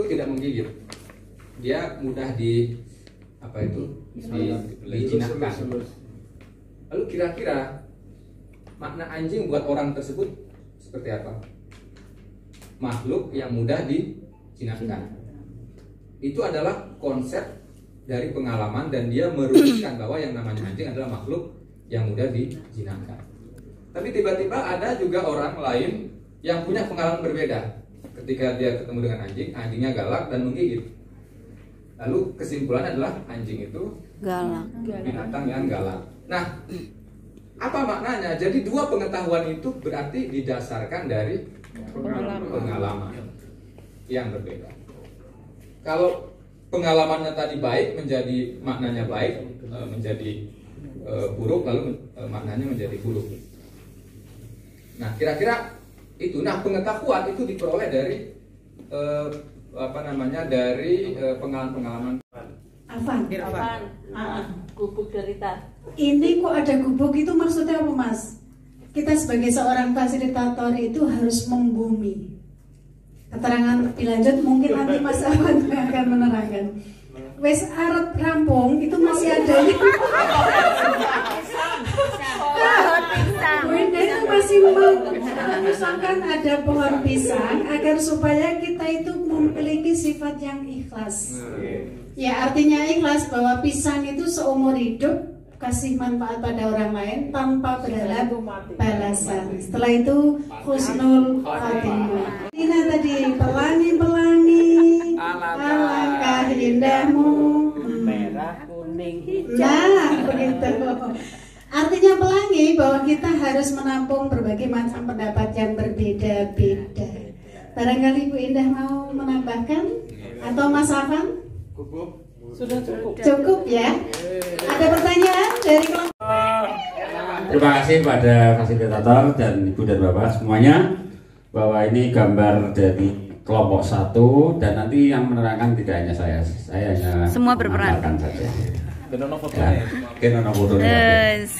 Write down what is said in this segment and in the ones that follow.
makhluk tidak menggigit. Dia mudah dijinakkan. Lalu kira-kira makna anjing buat orang tersebut seperti apa? Makhluk yang mudah dijinakkan. Itu adalah konsep dari pengalaman, dan dia merumuskan bahwa yang namanya anjing adalah makhluk yang mudah dijinakkan. Tapi tiba-tiba ada juga orang lain yang punya pengalaman berbeda. Ketika dia ketemu dengan anjing, anjingnya galak dan menggigit. Lalu kesimpulannya adalah anjing itu galak, binatang yang galak. Nah, apa maknanya? Jadi dua pengetahuan itu berarti didasarkan dari pengalaman yang berbeda. Kalau pengalamannya tadi baik, menjadi maknanya baik, menjadi buruk, lalu maknanya menjadi buruk. Nah, kira-kira itu. Nah, pengetahuan itu diperoleh dari dari pengalaman-pengalaman. Afan. Gubuk derita. Ini kok ada gubuk, itu maksudnya apa, Mas? Kita sebagai seorang fasilitator itu harus membumi. Keterangan lebih lanjut mungkin nanti Mas Afan akan menerangkan. Wes arep rampung itu masih ada. Bunda itu masih mau misalkan ada pohon pisang agar supaya kita itu memiliki sifat yang ikhlas. Ya, artinya ikhlas bahwa pisang itu seumur hidup kasih manfaat pada orang lain tanpa berharap balasan. Setelah itu husnul khotimah. Ini tadi pelangi-pelangi, alangkah indahmu, Merah, kuning, hijau. nah begitu. Artinya pelangi bahwa kita harus menampung berbagai macam pendapat yang berbeda-beda. Barangkali Bu Indah mau menambahkan atau Mas Afan? Sudah cukup. Cukup ya. Ada pertanyaan dari kelompok? Terima kasih pada fasilitator dan Ibu dan Bapak semuanya, bahwa ini gambar dari kelompok 1, dan nanti yang menerangkan tidak hanya saya hanya Semua berperan saja. Yes.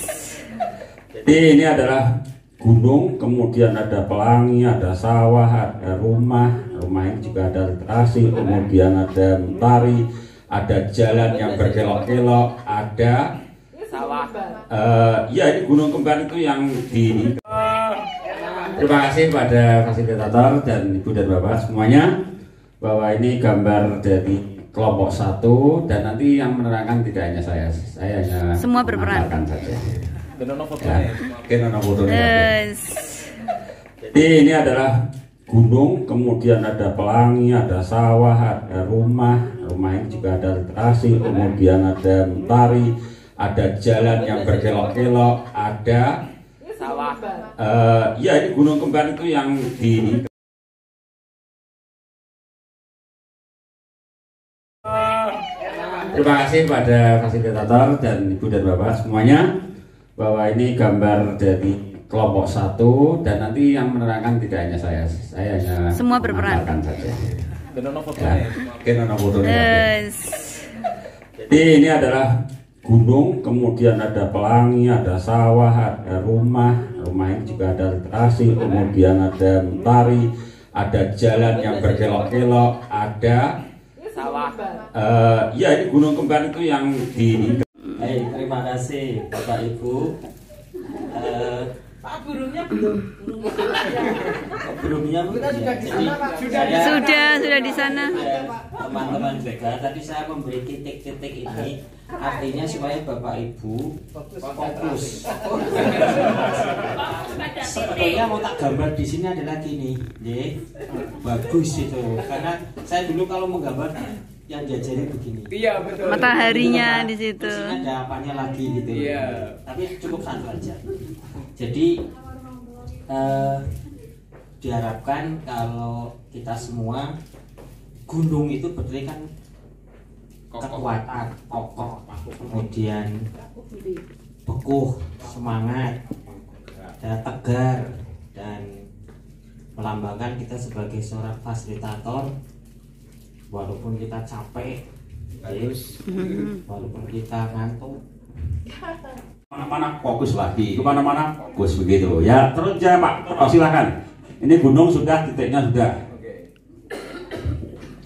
Jadi ini adalah gunung, kemudian ada pelangi, ada sawah, ada rumah ini juga ada literasi, kemudian ada mentari, ada jalan yang berkelok-kelok, ada Sawah. Ya, ini gunung kembar itu yang di. Terima kasih pada fasilitator dan Ibu dan Bapak semuanya, bahwa ini gambar dari kelompok 1, dan nanti yang menerangkan tidak hanya saya hanya Semua berperan saja. Yes. Jadi ini adalah gunung, kemudian ada pelangi, ada sawah, ada rumah ini juga ada literasi, kemudian ada mentari, ada jalan yang berkelok-kelok, ada Sawah. Ya, ini gunung kembar itu yang di. Terima kasih pada fasilitator dan Ibu dan Bapak semuanya, bahwa ini gambar dari kelompok 1, dan nanti yang menerangkan tidak hanya saya hanya Semua berperan saja. Yes. Jadi ini adalah gunung, kemudian ada pelangi, ada sawah, ada rumah ini juga ada literasi, kemudian ada mentari, ada jalan yang berkelok-kelok, ada Sawah. Ya, ini gunung kembar itu yang di. Terima kasih Bapak Ibu. Pak gurunya belum. Belumnya Sudah di sana. Teman-teman juga tadi saya memberi titik-titik ini, artinya supaya Bapak Ibu fokus. Sebetulnya mau tak gambar di sini adalah gini, bagus itu, karena saya dulu kalau menggambar yang jajarnya begini. Iya, betul. Mataharinya di situ. Terus ini ada apanya lagi gitu. Iya. Tapi cukup satu aja. Jadi diharapkan kalau kita semua, gunung itu berarti kan kekuatan, kokoh, kemudian beku, semangat, dan tegar, dan melambangkan kita sebagai seorang fasilitator. Walaupun kita capek, walaupun kita ngantuk, Mana-mana fokus lagi, kemana-mana fokus begitu ya. Terus ya Pak, silakan. Ini gunung sudah, titiknya sudah.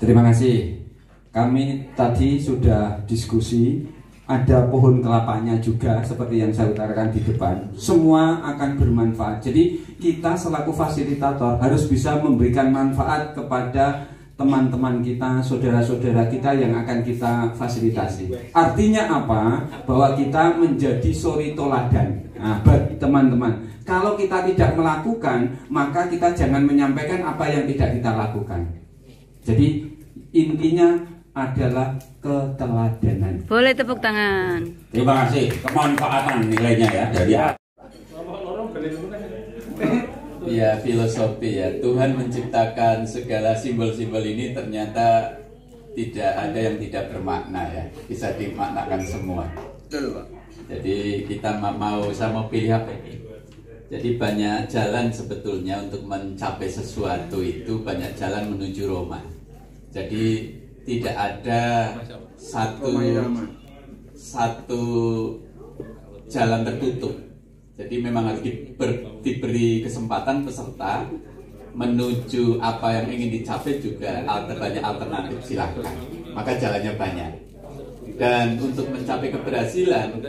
Terima kasih. Kami tadi sudah diskusi, ada pohon kelapanya juga seperti yang saya utarakan di depan. Semua akan bermanfaat. Jadi kita selaku fasilitator harus bisa memberikan manfaat kepada teman-teman kita, saudara-saudara kita yang akan kita fasilitasi. Artinya apa? Bahwa kita menjadi suri toladan. Nah, bagi teman-teman, kalau kita tidak melakukan, maka kita jangan menyampaikan apa yang tidak kita lakukan. Jadi intinya adalah keteladanan. Boleh tepuk tangan. Terima kasih. Kemanfaatan nilainya ya dari ya filosofi ya. Tuhan menciptakan segala simbol-simbol ini ternyata tidak ada yang tidak bermakna ya. Bisa dimaknakan semua. Jadi kita saya mau pilih apa ini? Jadi banyak jalan sebetulnya untuk mencapai sesuatu itu, banyak jalan menuju Roma. Jadi tidak ada satu jalan tertutup. Jadi memang harus diberi kesempatan peserta menuju apa yang ingin dicapai juga banyak alternatif, silahkan. Maka jalannya banyak. Dan untuk mencapai keberhasilan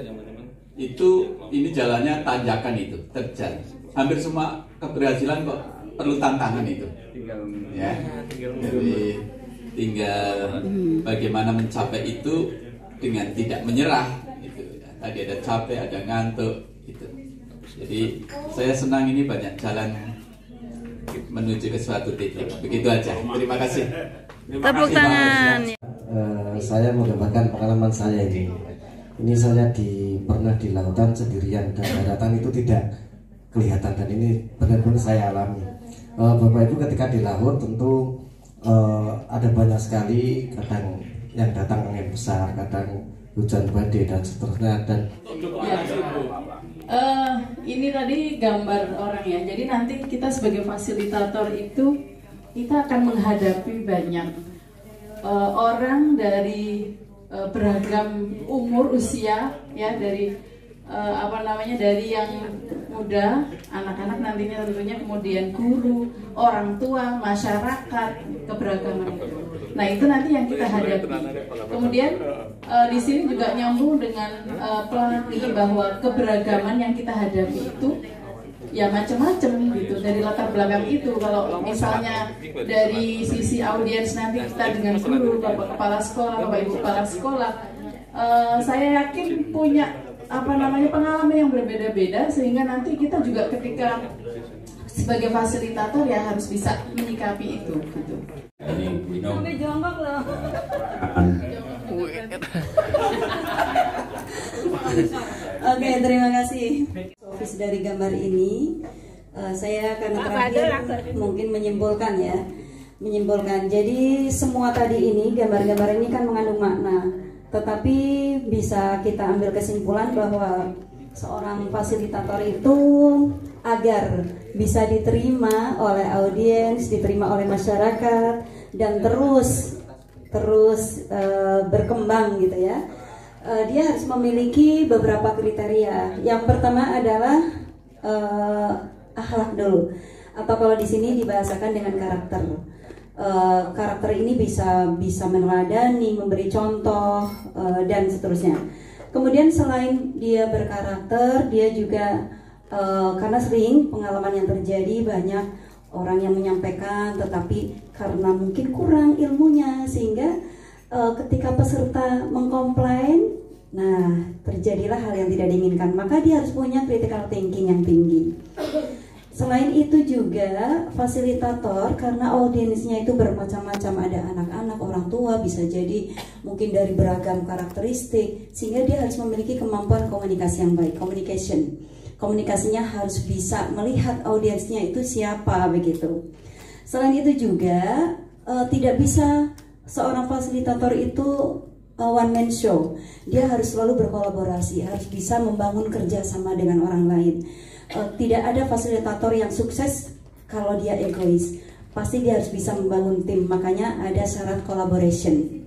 itu ini jalannya tanjakan itu, terjal. Hampir semua keberhasilan kok perlu tantangan itu. Ya. Jadi tinggal bagaimana mencapai itu dengan tidak menyerah. Itu. Tadi ada capek, ada ngantuk. Gitu. Jadi saya senang ini banyak jalan menuju ke suatu titik. Begitu aja. Terima kasih. Tepuk tangan. Saya menggambarkan pengalaman saya ini. Ini saya pernah di lautan sendirian dan daratan itu tidak kelihatan, dan ini benar-benar saya alami. Bapak Ibu ketika di laut tentu ada banyak sekali, kadang yang datang angin besar, kadang hujan badai dan seterusnya. Dan ini tadi gambar orang ya. Jadi nanti kita sebagai fasilitator itu kita akan menghadapi banyak orang dari beragam umur usia ya, dari dari yang muda, anak-anak nantinya tentunya, kemudian guru, orang tua, masyarakat, keberagaman itu. Nah itu nanti yang kita hadapi. Kemudian di sini juga nyambung dengan pelatih bahwa keberagaman yang kita hadapi itu ya macam-macam gitu, dari latar belakang itu. Kalau misalnya dari sisi audiens nanti kita dengan guru, bapak kepala sekolah, bapak ibu kepala sekolah, saya yakin punya pengalaman yang berbeda-beda, sehingga nanti kita juga ketika sebagai fasilitator ya harus bisa menyikapi itu gitu. Sampai jongkok loh. Oke, terima kasih. Fokus dari gambar ini, saya akan terakhir mungkin menyimpulkan ya. Jadi semua tadi ini, gambar-gambar ini kan mengandung makna. Tetapi bisa kita ambil kesimpulan bahwa seorang fasilitator itu agar bisa diterima oleh audiens, diterima oleh masyarakat, dan terus berkembang gitu ya. Dia harus memiliki beberapa kriteria. Yang pertama adalah akhlak dulu, atau kalau di sini dibahasakan dengan karakter. Karakter ini bisa meneladani, memberi contoh, dan seterusnya. Kemudian selain dia berkarakter, dia juga karena sering pengalaman yang terjadi, banyak orang yang menyampaikan tetapi karena mungkin kurang ilmunya, sehingga ketika peserta mengkomplain, nah terjadilah hal yang tidak diinginkan. Maka dia harus punya critical thinking yang tinggi. Selain itu juga fasilitator, karena audiensnya itu bermacam-macam, ada anak-anak, orang tua, bisa jadi mungkin dari beragam karakteristik, sehingga dia harus memiliki kemampuan komunikasi yang baik, komunikasinya harus bisa melihat audiensnya itu siapa begitu. Selain itu juga tidak bisa seorang fasilitator itu one man show, dia harus selalu berkolaborasi, harus bisa membangun kerjasama dengan orang lain. Tidak ada fasilitator yang sukses kalau dia egois. Pasti dia harus bisa membangun tim. Makanya ada syarat collaboration.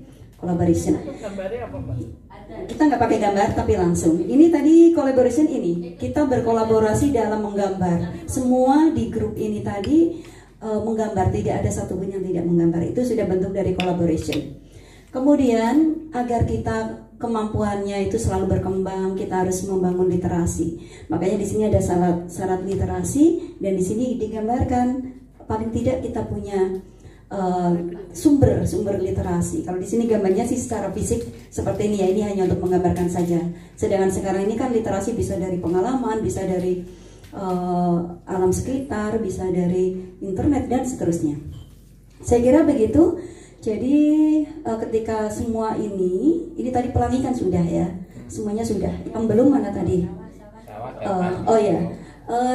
Kita nggak pakai gambar tapi langsung. Ini tadi collaboration ini. Kita berkolaborasi dalam menggambar. Semua di grup ini tadi menggambar, tidak ada satupun yang tidak menggambar. Itu sudah bentuk dari collaboration. Kemudian agar kita kemampuannya itu selalu berkembang, kita harus membangun literasi. Makanya di sini ada syarat literasi, dan di sini digambarkan paling tidak kita punya sumber literasi. Kalau di sini gambarnya sih secara fisik seperti ini ya, ini hanya untuk menggambarkan saja. Sedangkan sekarang ini kan literasi bisa dari pengalaman, bisa dari alam sekitar, bisa dari internet dan seterusnya. Saya kira begitu. Jadi ketika semua ini tadi pelangi kan sudah ya, semuanya sudah. Yang belum mana tadi? Oh ya,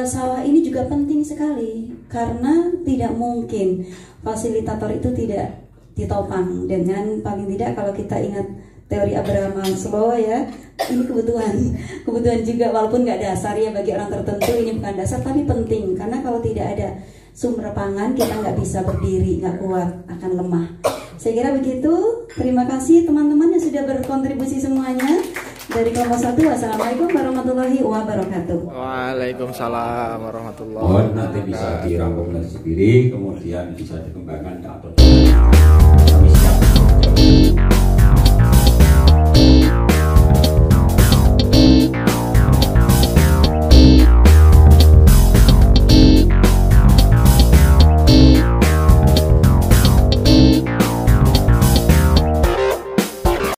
sawah ini juga penting sekali karena tidak mungkin fasilitator itu tidak ditopang dengan, paling tidak kalau kita ingat teori Abraham Maslow ya, ini kebutuhan juga, walaupun nggak dasar ya bagi orang tertentu, ini bukan dasar tapi penting, karena kalau tidak ada sumber pangan kita nggak bisa berdiri, nggak kuat, akan lemah. Saya kira begitu. Terima kasih teman-teman yang sudah berkontribusi semuanya. Dari kelompok 1, wassalamualaikum warahmatullahi wabarakatuh. Waalaikumsalam warahmatullahi Mohon wabarakatuh. nanti bisa dirangkum sendiri, kemudian bisa dikembangkan ke